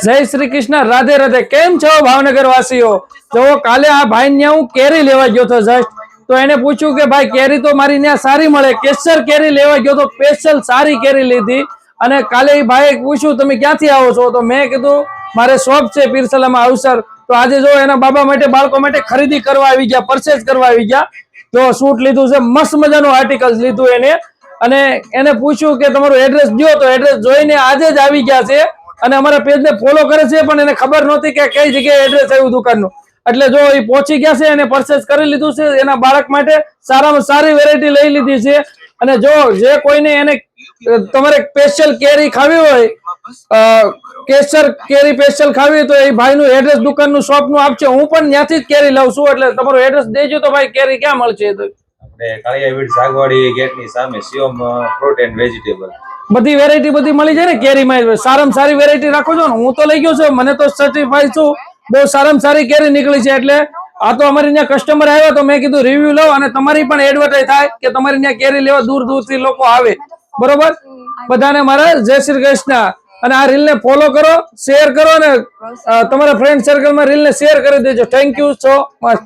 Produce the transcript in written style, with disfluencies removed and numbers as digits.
જય શ્રી કૃષ્ણ, રાધે રાધે। કેમ છો ભાવનગર વાસીઓ? જો કાલે આ ભાઈ ને હું કેરી લેવા ગયો તો જસ્ટ, તો એને પૂછ્યું કે ભાઈ કેરી તો મારી ત્યાં સારી મળે, કેસર કેરી લેવા ગયો તો સ્પેશિયલ સારી કેરી લીધી। અને કાલે એ ભાઈ પૂછ્યું તમે ક્યાંથી આવો છો, તો મેં કીધું મારે શોપ છે પીરસલામાં અવસર। તો આજે જો એના બાબા માટે બાળકો માટે ખરીદી કરવા આવી ગયા, પરચેસ કરવા આવી ગયા। જો સૂટ લીધું છે, મસ્ત મજાનું આર્ટિકલ્સ લીધું એને, અને એને પૂછ્યું કે તમારું એડ્રેસ દો, તો એડ્રેસ જોઈને આજે જ આવી ગયા છે। અને અમારા પેજ ને ફોલો કરે છે, પણ એને ખબર નહોતી કે કઈ જગ્યાએ એડ્રેસ આવ્યું દુકાનનું। એટલે જો એ પહોંચી ગયા છે અને પરચેસ કરી લીધું છે। એના બાળક માટે સારામાં સારી વેરાયટી લઈ લીધી છે। અને જો જે કોઈને એને તમારે સ્પેશિયલ કેરી ખાવી હોય, કેસર કેરી સ્પેશિયલ ખાવી હોય, તો એ ભાઈનું એડ્રેસ દુકાનનું શોપનું આપશે। હું પણ ત્યાંથી જ કેરી લઉં છું, એટલે તમારું એડ્રેસ દેજો તો ભાઈ કેરી ક્યાં મળશે? આપણે કાળિયાવીડ સાગવાડી ગેટની સામે શિવમ ફ્રૂટ એન્ડ વેજીટેબલ બધી વેરાયટી બધી મળી જાય ને કેરીમાં? સારામાં સારી વેરાયટી રાખો છો ને? હું તો લઈ ગયો છું, મને તો સર્ટિફાઈડ છું, બહુ સારામાં સારી કેરી નીકળી છે। એટલે આ તો અમારી ત્યાં કસ્ટમર આવ્યો તો મેં કીધું રિવ્યુ લો, અને તમારી પણ એડવર્ટાઈઝ થાય કે તમારી ત્યાં કેરી લેવા દૂર દૂરથી લોકો આવે, બરોબર? બધાને મારા જય શ્રી કૃષ્ણ। અને આ રીલ ને ફોલો કરો, શેર કરો, અને તમારા ફ્રેન્ડ સર્કલમાં રીલ ને શેર કરી દેજો। Thank you so much.